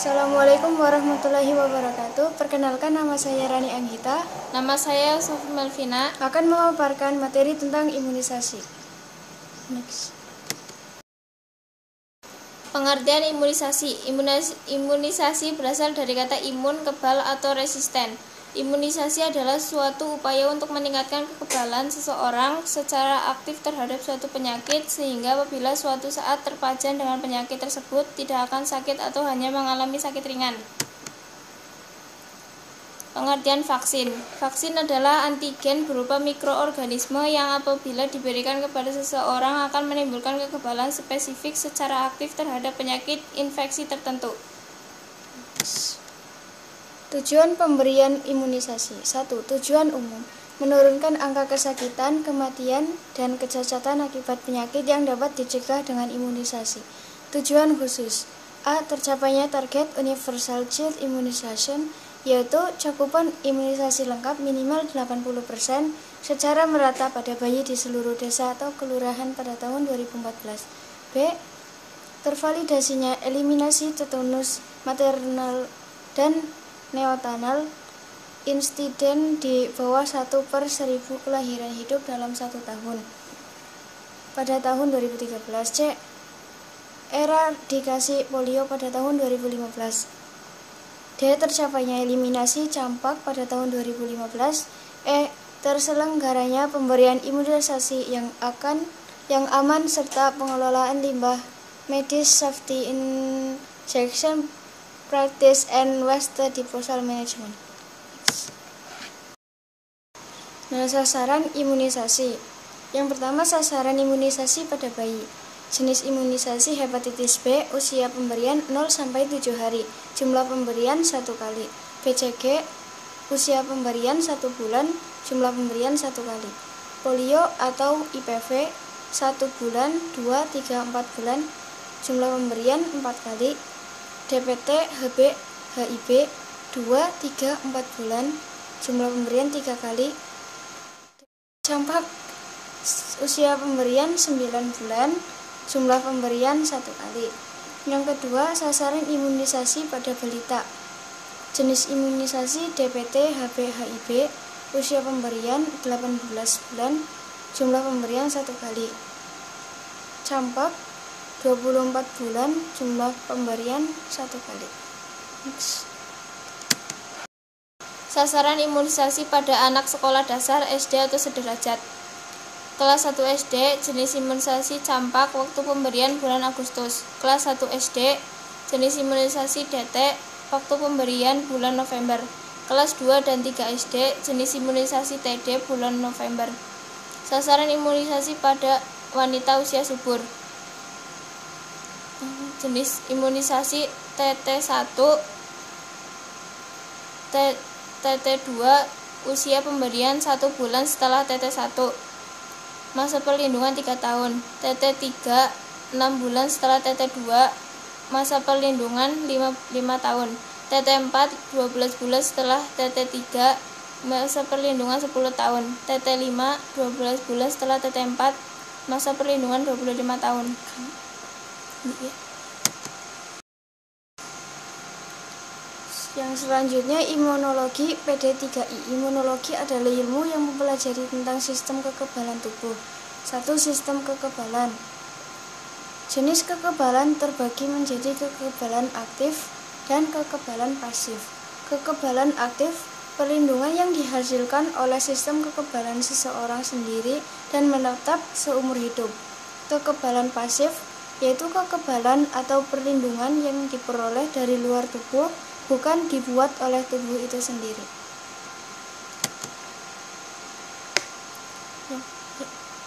Assalamualaikum warahmatullahi wabarakatuh. Perkenalkan, nama saya Rani Anggita. Nama saya Sofi Melvina. Akan memaparkan materi tentang imunisasi. Next. Pengertian imunisasi. Imunisasi berasal dari kata imun, kebal, atau resisten. Imunisasi adalah suatu upaya untuk meningkatkan kekebalan seseorang secara aktif terhadap suatu penyakit, sehingga apabila suatu saat terpajan dengan penyakit tersebut tidak akan sakit atau hanya mengalami sakit ringan. Pengertian vaksin. Vaksin adalah antigen berupa mikroorganisme yang apabila diberikan kepada seseorang akan menimbulkan kekebalan spesifik secara aktif terhadap penyakit infeksi tertentu. Tujuan pemberian imunisasi. 1. Tujuan umum: menurunkan angka kesakitan, kematian, dan kecacatan akibat penyakit yang dapat dicegah dengan imunisasi. Tujuan khusus: A. Tercapainya target Universal Child Immunization, yaitu cakupan imunisasi lengkap minimal 80% secara merata pada bayi di seluruh desa atau kelurahan pada tahun 2014. B. Tervalidasinya eliminasi tetanus maternal dan neonatal insiden di bawah 1/1000 kelahiran hidup dalam 1 tahun pada tahun 2013. C. Eradikasi polio pada tahun 2015. D. Tercapainya eliminasi campak pada tahun 2015. E. Terselenggaranya pemberian imunisasi yang aman serta pengelolaan limbah medis, safety injection practice, and waste disposal management. Nah, sasaran imunisasi. Yang pertama, sasaran imunisasi pada bayi. Jenis imunisasi hepatitis B, usia pemberian 0-7 hari, jumlah pemberian 1 kali. BCG, usia pemberian 1 bulan, jumlah pemberian 1 kali. Polio atau IPV, 1 bulan, 2, 3, 4 bulan, jumlah pemberian 4 kali. DPT, HB, HIB, 2, 3, 4 bulan, jumlah pemberian 3 kali. Campak, usia pemberian 9 bulan, jumlah pemberian 1 kali. Yang kedua, sasaran imunisasi pada balita. Jenis imunisasi DPT, HB, HIB, usia pemberian 18 bulan, jumlah pemberian 1 kali. Campak, 24 bulan, jumlah pemberian 1 kali. Next. Sasaran imunisasi pada anak sekolah dasar SD atau sederajat. Kelas 1 SD, jenis imunisasi campak, waktu pemberian bulan Agustus. Kelas 1 SD, jenis imunisasi DT, waktu pemberian bulan November. Kelas 2 dan 3 SD, jenis imunisasi TD, bulan November. Sasaran imunisasi pada wanita usia subur. Jenis imunisasi TT1, TT2, usia pemberian 1 bulan setelah TT1, masa perlindungan 3 tahun. TT3, 6 bulan setelah TT2, masa perlindungan 5 tahun. TT4, 12 bulan setelah TT3, masa perlindungan 10 tahun. TT5, 12 bulan setelah TT4, masa perlindungan 25 tahun. Yang selanjutnya, imunologi PD3I. Imunologi adalah ilmu yang mempelajari tentang sistem kekebalan tubuh. 1. Sistem kekebalan. Jenis kekebalan terbagi menjadi kekebalan aktif dan kekebalan pasif. Kekebalan aktif, perlindungan yang dihasilkan oleh sistem kekebalan seseorang sendiri dan menetap seumur hidup. Kekebalan pasif, yaitu kekebalan atau perlindungan yang diperoleh dari luar tubuh, bukan dibuat oleh tubuh itu sendiri.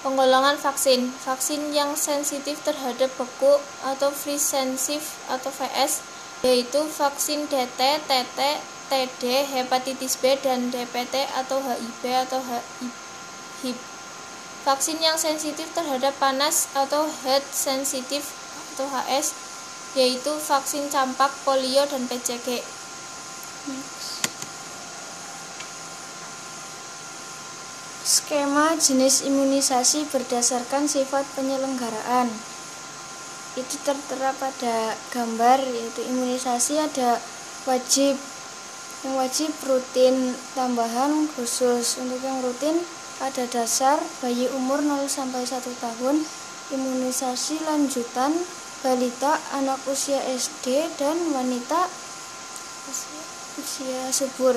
Penggolongan vaksin. Vaksin yang sensitif terhadap beku atau free sensitive atau VS, yaitu vaksin DT, TT, TD, hepatitis B, dan DPT atau HIB atau HIV. Vaksin yang sensitif terhadap panas atau heat sensitive atau HS, yaitu vaksin campak, polio, dan PCG. Skema jenis imunisasi berdasarkan sifat penyelenggaraan. itu tertera pada gambar, yaitu imunisasi ada wajib, yang wajib, rutin, tambahan, khusus. Untuk yang rutin ada dasar, bayi umur 0-1 tahun, imunisasi lanjutan, balita, anak usia SD, dan wanita usia subur.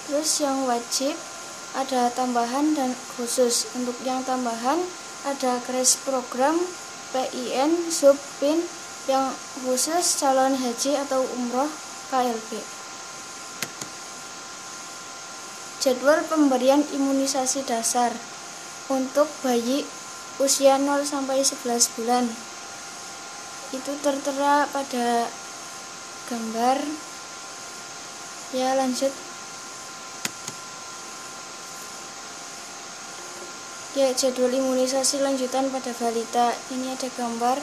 Terus yang wajib ada tambahan dan khusus. Untuk yang tambahan ada crash program, PIN, sub, PIN, yang khusus calon haji atau umroh, KLB. Jadwal pemberian imunisasi dasar untuk bayi usia 0-11 bulan itu tertera pada gambar. Ya, lanjut. Ya, jadwal imunisasi lanjutan pada balita. Ini ada gambar.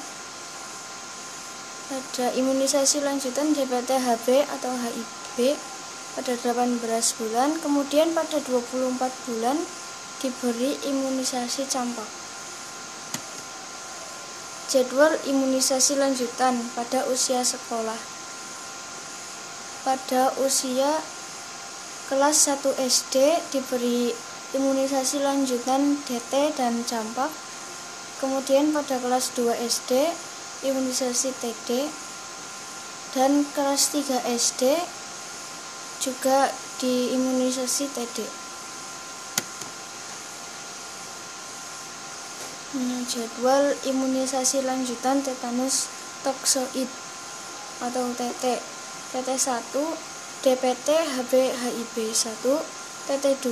Ada imunisasi lanjutan DPT HB atau HIV pada 18 bulan. Kemudian pada 24 bulan diberi imunisasi campak. Jadwal imunisasi lanjutan pada usia sekolah. Pada usia kelas 1 SD diberi imunisasi lanjutan DT dan campak. Kemudian pada kelas 2 SD imunisasi TD, dan kelas 3 SD juga diimunisasi TD. Jadwal imunisasi lanjutan tetanus toksoid atau TT. TT1 DPT HB HIB 1, TT2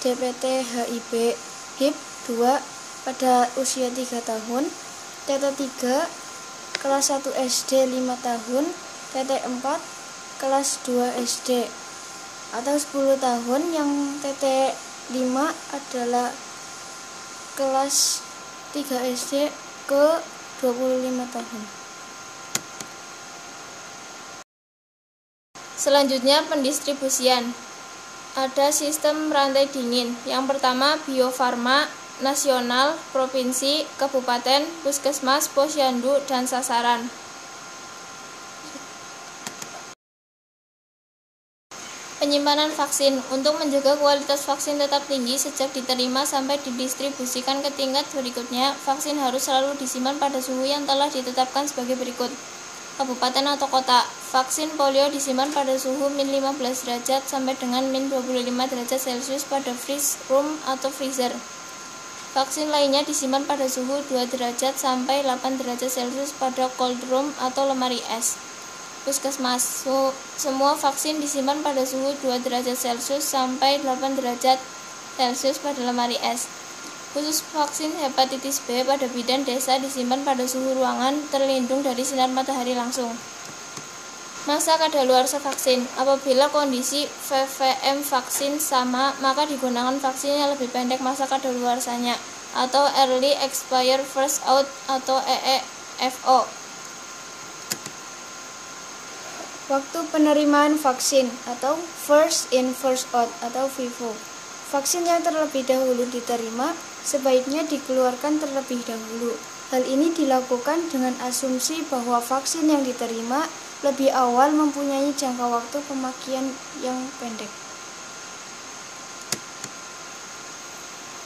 DPT HIB HIV 2 pada usia 3 tahun, TT3 kelas 1 SD 5 tahun, TT4 kelas 2 SD atau 10 tahun, yang TT5 adalah kelas 3 SD ke 25 tahun. Selanjutnya pendistribusian. Ada sistem rantai dingin. Yang pertama Bio Farma, nasional, provinsi, kabupaten, puskesmas, posyandu, dan sasaran. Penyimpanan vaksin. Untuk menjaga kualitas vaksin tetap tinggi sejak diterima sampai didistribusikan ke tingkat berikutnya, vaksin harus selalu disimpan pada suhu yang telah ditetapkan sebagai berikut. Kabupaten atau kota. Vaksin polio disimpan pada suhu min 15 derajat sampai dengan min 25 derajat Celcius pada freeze room atau freezer. Vaksin lainnya disimpan pada suhu 2 derajat sampai 8 derajat Celcius pada cold room atau lemari es. Puskesmas. Semua vaksin disimpan pada suhu 2 derajat Celcius sampai 8 derajat Celcius pada lemari es. Khusus vaksin hepatitis B pada bidan desa disimpan pada suhu ruangan terlindung dari sinar matahari langsung. Masa kadaluarsa vaksin. Apabila kondisi VVM vaksin sama, maka digunakan vaksin yang lebih pendek masa kadaluarsanya atau Early Expire First Out atau EEFO. Waktu penerimaan vaksin atau First In First Out atau FIFO. Vaksin yang terlebih dahulu diterima sebaiknya dikeluarkan terlebih dahulu. Hal ini dilakukan dengan asumsi bahwa vaksin yang diterima lebih awal mempunyai jangka waktu pemakaian yang pendek.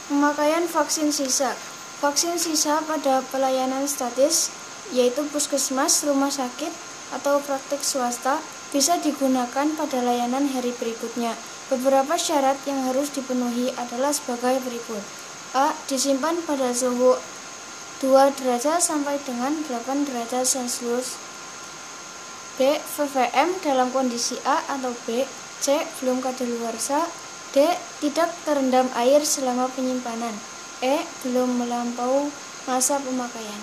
Pemakaian vaksin sisa. Vaksin sisa pada pelayanan statis, yaitu puskesmas, rumah sakit, atau praktik swasta, bisa digunakan pada layanan hari berikutnya. Beberapa syarat yang harus dipenuhi adalah sebagai berikut. A. Disimpan pada suhu 2 derajat sampai dengan 8 derajat Celcius. B. VVM dalam kondisi A atau B. C. Belum kadaluarsa. D. Tidak terendam air selama penyimpanan. E. Belum melampaui masa pemakaian.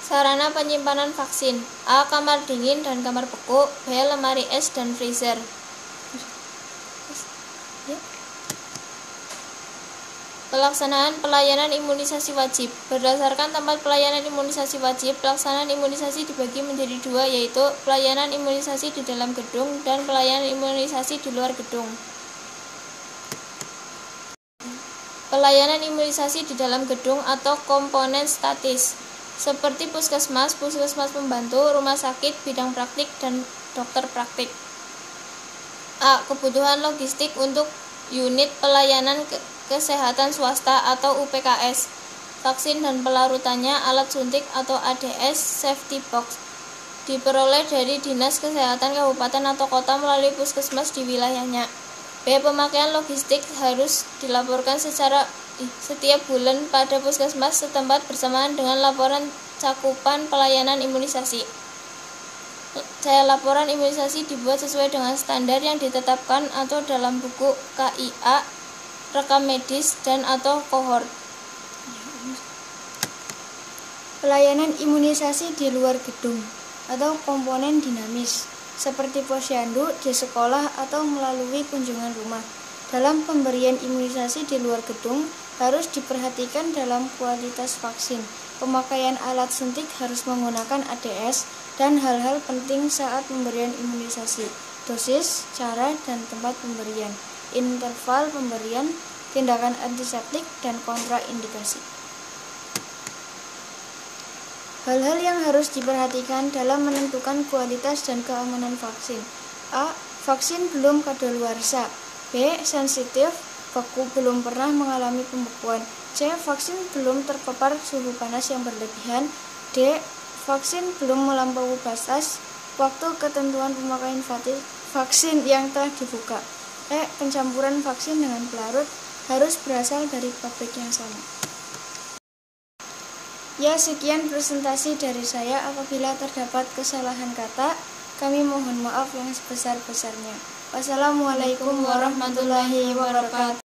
Sarana penyimpanan vaksin. A. Kamar dingin dan kamar beku. B. Lemari es dan freezer. Pelaksanaan pelayanan imunisasi wajib. Berdasarkan tempat pelayanan imunisasi wajib, pelaksanaan imunisasi dibagi menjadi dua, yaitu pelayanan imunisasi di dalam gedung dan pelayanan imunisasi di luar gedung. Pelayanan imunisasi di dalam gedung atau komponen statis, seperti puskesmas, puskesmas pembantu, rumah sakit, bidang praktik, dan dokter praktik. A. Kebutuhan logistik untuk unit pelayanan kesehatan swasta atau UPKS, vaksin dan pelarutannya, alat suntik atau ADS, safety box, diperoleh dari Dinas Kesehatan Kabupaten atau Kota melalui puskesmas di wilayahnya. B. Pemakaian logistik harus dilaporkan setiap bulan pada puskesmas setempat bersamaan dengan laporan cakupan pelayanan imunisasi. C. Laporan imunisasi dibuat sesuai dengan standar yang ditetapkan atau dalam buku KIA, rekam medis, dan atau kohort. Pelayanan imunisasi di luar gedung atau komponen dinamis, seperti posyandu di sekolah atau melalui kunjungan rumah. Dalam pemberian imunisasi di luar gedung harus diperhatikan dalam kualitas vaksin, pemakaian alat suntik harus menggunakan ADS, dan hal-hal penting saat pemberian imunisasi, dosis, cara dan tempat pemberian, interval pemberian, tindakan antiseptik, dan kontraindikasi. Hal-hal yang harus diperhatikan dalam menentukan kualitas dan keamanan vaksin. A. Vaksin belum kadaluarsa. B. Sensitif, beku, belum pernah mengalami pembekuan. C. Vaksin belum terpapar suhu panas yang berlebihan. D. Vaksin belum melampaui batas waktu ketentuan pemakaian vaksin yang telah dibuka. E. Pencampuran vaksin dengan pelarut harus berasal dari pabrik yang sama. Ya, sekian presentasi dari saya. Apabila terdapat kesalahan kata, kami mohon maaf yang sebesar-besarnya. Wassalamualaikum warahmatullahi wabarakatuh.